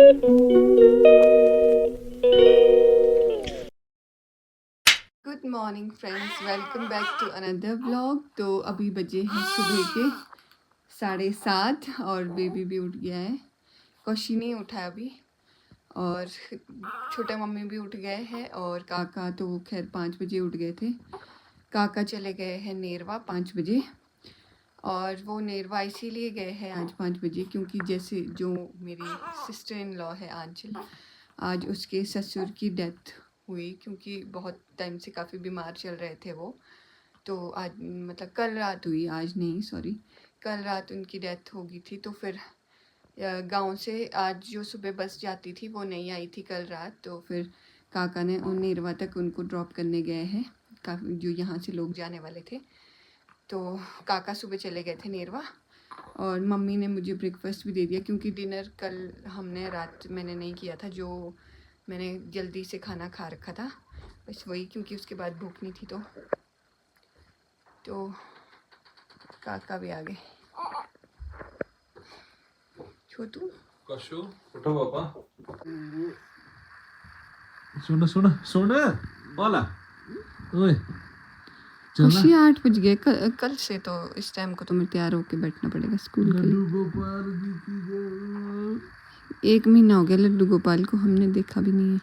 Good morning friends, welcome back to another vlog. तो अभी बजे हैं सुबह के 7:30 और बेबी भी उठ गया है। कौशी नहीं उठा है अभी और छोटे मम्मी भी उठ गए हैं और काका तो खैर 5 बजे उठ गए थे। काका चले गए हैं नेरवा 5 बजे और वो नेरवा इसीलिए गए हैं आज 5 बजे क्योंकि जैसे जो मेरी सिस्टर इन लॉ है आंचल, आज उसके ससुर की डेथ हुई क्योंकि बहुत टाइम से काफ़ी बीमार चल रहे थे वो। तो आज मतलब कल रात हुई, आज नहीं सॉरी, कल रात उनकी डेथ हो गई थी। तो फिर गांव से आज जो सुबह बस जाती थी वो नहीं आई थी कल रात। तो फिर काका ने नेरवा तक उनको ड्रॉप करने गए हैं, काफ़ी जो यहाँ से लोग जाने वाले थे। तो काका सुबह चले गए थे नेरवा और मम्मी ने मुझे ब्रेकफास्ट भी दे दिया क्योंकि डिनर कल हमने रात मैंने नहीं किया था, जो मैंने जल्दी से खाना खा रखा था बस वही, क्योंकि उसके बाद भूख नहीं थी। तो काका भी आ गए। छोटू कशु उठो पापा। सुन सुन सुन बोला ओए खुशी 8 बज गए कल से। तो इस टाइम को तुम्हें तैयार होके बैठना पड़ेगा स्कूल के लिए। 1 महीना हो गया लड्डू गोपाल को, हमने देखा भी नहीं है।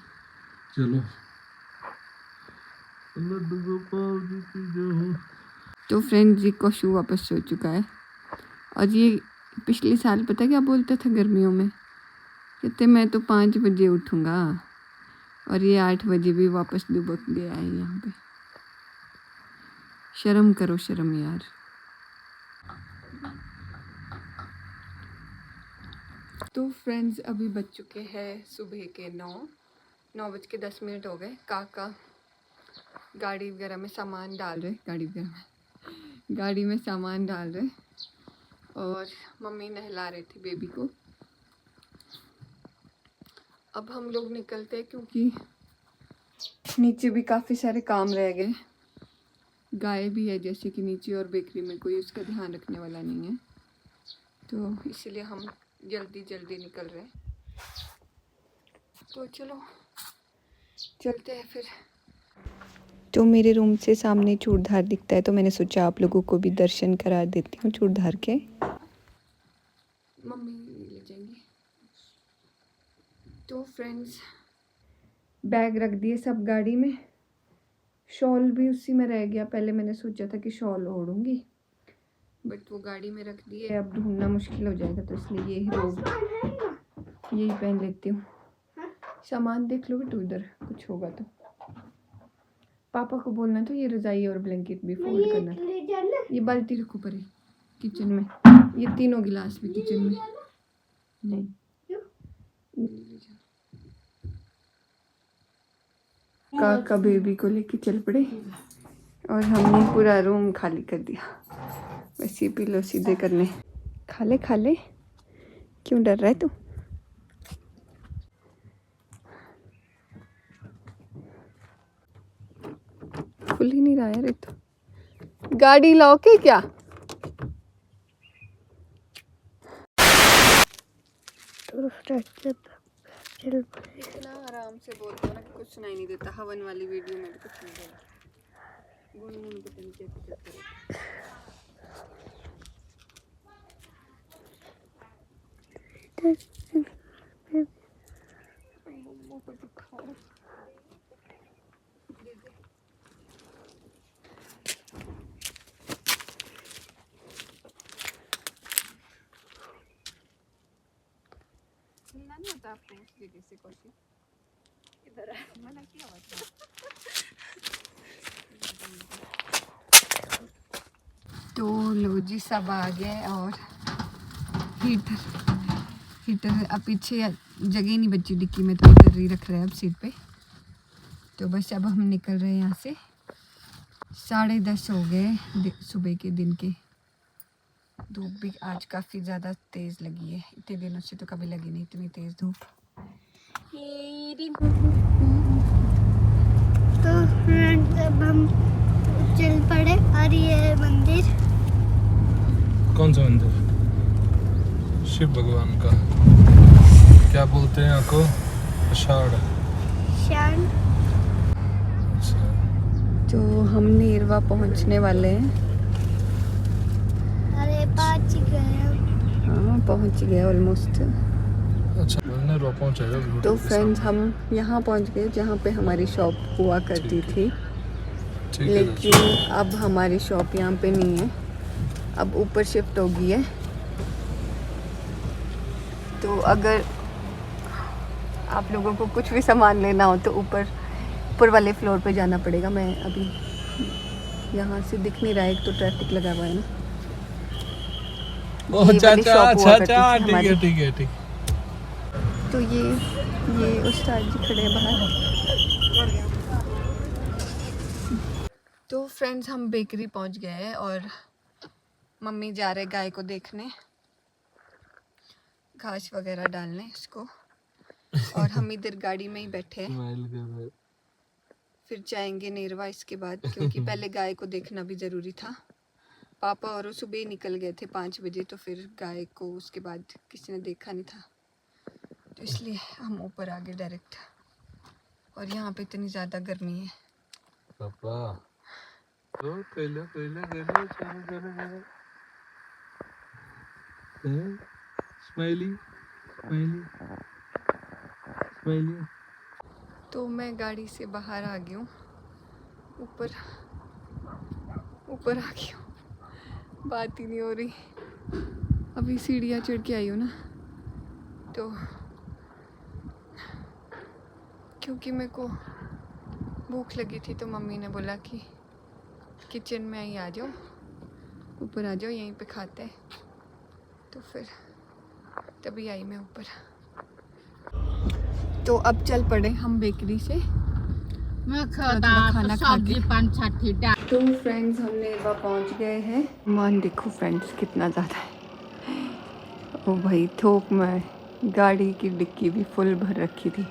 चलो लड्डू गोपाल जी की जय। तो फ्रेंड्स, ये कशु वापस सो चुका है और ये पिछले साल पता क्या बोलता था गर्मियों में, कहते मैं तो 5 बजे उठूँगा और ये 8 बजे भी वापस दुबक गया है यहाँ पे। शर्म करो शर्म यार। तो फ्रेंड्स, अभी बज चुके हैं सुबह के 9:10 हो गए। काका गाड़ी वगैरह में सामान डाल रहे, गाड़ी में सामान डाल रहे और मम्मी नहला रही थी बेबी को। अब हम लोग निकलते हैं क्योंकि नीचे भी काफ़ी सारे काम रह गए। गाय भी है जैसे कि नीचे और बेकरी में कोई उसका ध्यान रखने वाला नहीं है, तो इसीलिए हम जल्दी निकल रहे हैं। तो चलो चलते हैं फिर। तो मेरे रूम से सामने चूड़धार दिखता है तो मैंने सोचा आप लोगों को भी दर्शन करा देती हूँ चूड़धार के। मम्मी ले जाएंगे। तो फ्रेंड्स, बैग रख दिए सब गाड़ी में, शॉल भी उसी में रह गया। पहले मैंने सोचा था कि शॉल ओढ़ूंगी बट वो गाड़ी में रख दिए, अब ढूंढना मुश्किल हो जाएगा तो इसलिए यही पहन लेती हूँ। सामान देख लो बेटू, इधर कुछ होगा तो पापा को बोलना था ये रजाई और ब्लैंकेट भी फोल्ड करना था। ये बाल्टी रखो परे किचन में, ये तीनों गिलास भी किचन में। नहीं काका बेबी को लेके चल पड़े और हमने पूरा रूम खाली कर दिया। बस ये पिलो सीधे करने। खा ले क्यों डर रहा है तू? खुल ही नहीं रहा यार ये तो। गाड़ी लॉक है क्या? इतना आराम से बोलते हो ना कि कुछ सुनाई नहीं देता। हवन वाली वीडियो में भी कुछ नहीं बोला। गुनगुन पता नहीं क्या करते हैं। नहीं होता आपको उस जगह से कौशी इधर मैंने क्या हुआ। तो लो जी सब आ गए और हीटर अब पीछे जगह नहीं बची डिक्की में तो इधर ही रख रहे हैं अब सीट पे। तो बस अब हम निकल रहे हैं यहाँ से। 10:30 हो गए सुबह के दिन के। धूप भी आज काफ़ी ज़्यादा तेज़ लगी है, इतने दिनों से तो कभी लगी नहीं इतनी तेज़ धूप। तो फ्रेंड्स, अब हम चल पड़े और ये मंदिर, कौन सा मंदिर? शिव भगवान का। क्या बोलते हैं आपको? आषाढ़। शान तो हम नेरवा पहुंचने वाले हैं। अरे पाँच गए हाँ पहुंच गए ऑलमोस्ट। अच्छा मैंने रो पहुंचाएगा। तो फ्रेंड्स हम यहाँ पहुंच गए जहाँ पे हमारी शॉप हुआ करती थी, ठीक है लेकिन अब हमारी शॉप यहाँ पे नहीं है, अब ऊपर शिफ्ट हो गई है। तो अगर आप लोगों को कुछ भी सामान लेना हो तो ऊपर वाले फ्लोर पे जाना पड़ेगा। मैं अभी यहाँ से दिख नहीं रहा है, एक तो ट्रैफिक लगा हुआ है ना। ओह ये वाली चाचा शॉप हुआ करती चाचा थी ठीक हमारी। है ठीक है ठीक। तो ये उस्ताद जी खड़े हैं बाहर। तो फ्रेंड्स हम बेकरी पहुंच गए हैं और मम्मी जा रहे गाय को देखने, घास वगैरह डालने इसको, और हम इधर गाड़ी में ही बैठे हैं। फिर जाएंगे नेरवा इसके बाद, क्योंकि पहले गाय को देखना भी ज़रूरी था। पापा और वो सुबह ही निकल गए थे 5 बजे, तो फिर गाय को उसके बाद किसी ने देखा नहीं था, तो इसलिए हम ऊपर आ गए डायरेक्ट। और यहाँ पे इतनी ज़्यादा गर्मी है। पापा तो पहले चलो स्माइली स्माइली स्माइली। तो मैं गाड़ी से बाहर आ गई हूँ, ऊपर आ गई हूँ, बात ही नहीं हो रही। अभी सीढ़ियाँ चढ़ के आई हूँ ना, तो क्योंकि मेरे को भूख लगी थी तो मम्मी ने बोला कि किचन में ही आ जाओ, ऊपर आ जाओ, यहीं पे खाते हैं। तो फिर तभी आई मैं ऊपर। तो अब चल पड़े हम बेकरी से खाना खा के। तो फ्रेंड्स हम नेरवा पहुंच गए हैं। मान देखो फ्रेंड्स कितना ज़्यादा है। ओ भाई थोक में गाड़ी की डिक्की भी फुल भर रखी थी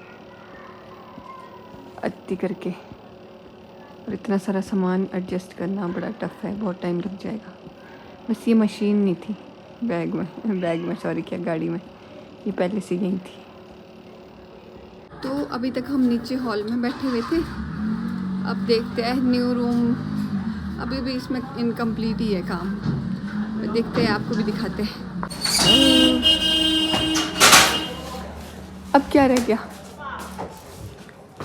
अत्ती करके, और इतना सारा सामान एडजस्ट करना बड़ा टफ है, बहुत टाइम लग जाएगा। बस ये मशीन नहीं थी बैग में सॉरी क्या गाड़ी में, ये पहले से यही थी। तो अभी तक हम नीचे हॉल में बैठे हुए थे, अब देखते हैं न्यू रूम, अभी भी इसमें इनकम्प्लीट ही है काम, देखते हैं आपको भी दिखाते हैं। अब क्या रह गया?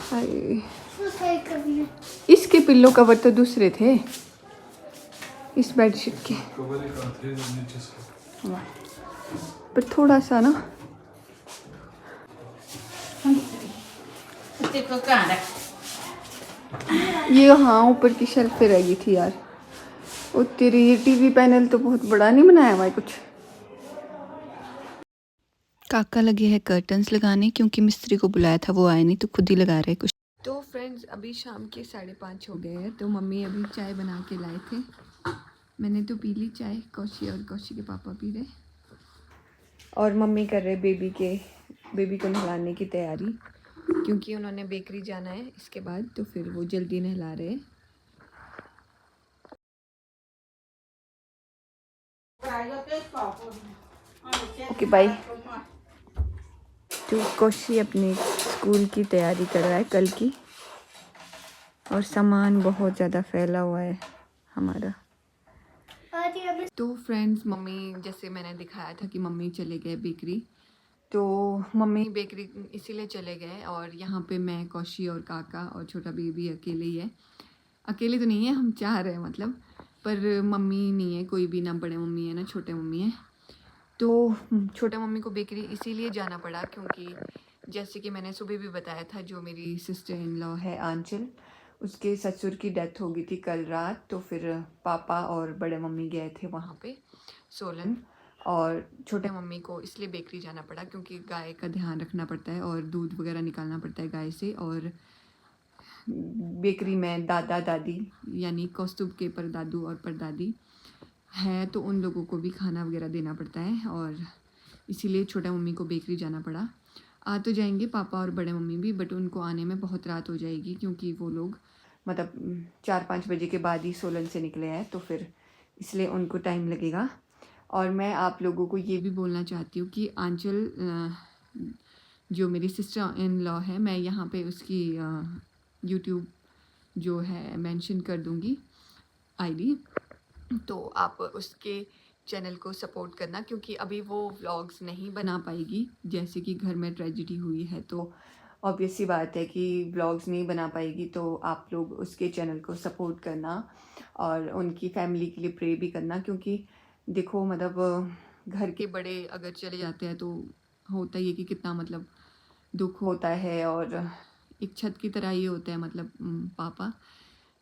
सफाई करने इसके पिल्लो कवर तो दूसरे थे इस बेडशीट के, पर थोड़ा सा ना ये हाँ ऊपर की शेल्फ पे रह गई थी यार। और तेरी ये टीवी पैनल तो बहुत बड़ा नहीं बनाया हुआ है कुछ। काका लगे हैं कर्टन्स लगाने, क्योंकि मिस्त्री को बुलाया था वो आए नहीं तो खुद ही लगा रहे कुछ। तो फ्रेंड्स अभी शाम के 5:30 हो गए हैं, तो मम्मी अभी चाय बना के लाए थे। मैंने तो पी ली चाय, कौशी और कौशी के पापा पी रहे, और मम्मी कर रहे बेबी को नहलाने की तैयारी, क्योंकि उन्होंने बेकरी जाना है इसके बाद, तो फिर वो जल्दी नहला रहे हैं। Okay bye. तो कौशी अपने स्कूल की तैयारी कर रहा है कल की, और सामान बहुत ज़्यादा फैला हुआ है हमारा। तो फ्रेंड्स मम्मी, जैसे मैंने दिखाया था कि मम्मी चले गए बेकरी, तो मम्मी बेकरी इसीलिए चले गए, और यहाँ पे मैं, कौशी और काका और छोटा बेबी अकेले ही है। अकेले तो नहीं है, हम 4 हैं मतलब, पर मम्मी नहीं है कोई भी, ना बड़े मम्मी है ना छोटे मम्मी है। तो छोटे मम्मी को बेकरी इसीलिए जाना पड़ा क्योंकि जैसे कि मैंने सुबह भी बताया था, जो मेरी सिस्टर इन लॉ है आंचल, उसके ससुर की डेथ हो गई थी कल रात। तो फिर पापा और बड़े मम्मी गए थे वहाँ पे सोलन, और छोटे मम्मी को इसलिए बेकरी जाना पड़ा क्योंकि गाय का ध्यान रखना पड़ता है और दूध वगैरह निकालना पड़ता है गाय से। और बेकरी में दादा दादी यानी कौस्तुभ के परदादू और परदादी है, तो उन लोगों को भी खाना वगैरह देना पड़ता है, और इसीलिए छोटा मम्मी को बेकरी जाना पड़ा। आ तो जाएंगे पापा और बड़े मम्मी भी, बट उनको आने में बहुत रात हो जाएगी, क्योंकि वो लोग मतलब 4-5 बजे के बाद ही सोलन से निकले हैं, तो फिर इसलिए उनको टाइम लगेगा। और मैं आप लोगों को ये भी बोलना चाहती हूँ कि आंचल जो मेरी सिस्टर इन लॉ है, मैं यहाँ पे उसकी यूट्यूब जो है मेंशन कर दूँगी आईडी, तो आप उसके चैनल को सपोर्ट करना, क्योंकि अभी वो व्लॉग्स नहीं बना पाएगी, जैसे कि घर में ट्रेजिडी हुई है तो ऑब्वियस सी बात है कि व्लॉग्स नहीं बना पाएगी। तो आप लोग उसके चैनल को सपोर्ट करना और उनकी फैमिली के लिए प्रे भी करना, क्योंकि देखो मतलब घर के बड़े अगर चले जाते हैं तो होता ही है कि कितना मतलब दुख होता है, और एक छत की तरह ये होता है मतलब पापा।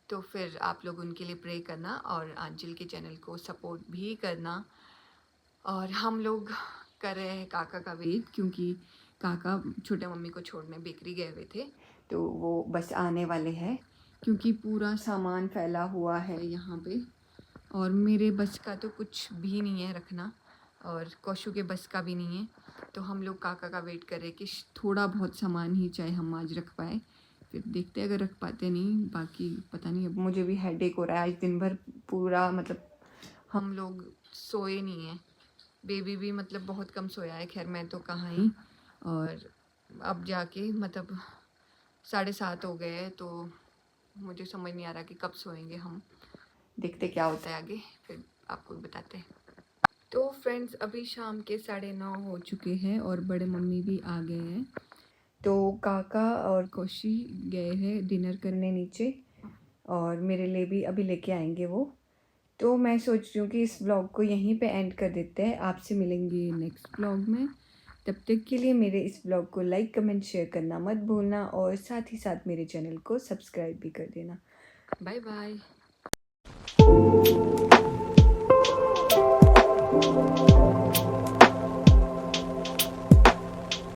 तो फिर आप लोग उनके लिए प्रे करना और आंचल के चैनल को सपोर्ट भी करना। और हम लोग कर रहे हैं काका का वेट, क्योंकि काका छोटे मम्मी को छोड़ने बेकरी गए हुए थे, तो वो बस आने वाले हैं, क्योंकि पूरा सामान फैला हुआ है यहाँ पे और मेरे बस का तो कुछ भी नहीं है रखना, और कौशु के बस का भी नहीं है। तो हम लोग काका का वेट कर रहे हैं कि थोड़ा बहुत सामान ही चाहे हम आज रख पाए, फिर देखते हैं अगर रख पाते नहीं, बाकी पता नहीं। अब मुझे भी हेडेक हो रहा है, आज दिन भर पूरा मतलब हम लोग सोए नहीं हैं, बेबी भी मतलब बहुत कम सोया है, खैर मैं तो कहाँ ही। और अब जाके मतलब 7:30 हो गए हैं, तो मुझे समझ नहीं आ रहा कि कब सोएंगे हम। देखते क्या होता है आगे, फिर आपको बताते हैं। तो फ्रेंड्स अभी शाम के 9:30 हो चुके हैं और बड़े मम्मी भी आ गए हैं। तो काका और कौशी गए हैं डिनर करने नीचे, और मेरे लिए भी अभी लेके आएंगे वो। तो मैं सोच रही हूँ कि इस ब्लॉग को यहीं पे एंड कर देते हैं। आपसे मिलेंगे नेक्स्ट ब्लॉग में, तब तक के लिए मेरे इस ब्लॉग को लाइक कमेंट शेयर करना मत भूलना, और साथ ही साथ मेरे चैनल को सब्सक्राइब भी कर देना। Bye bye.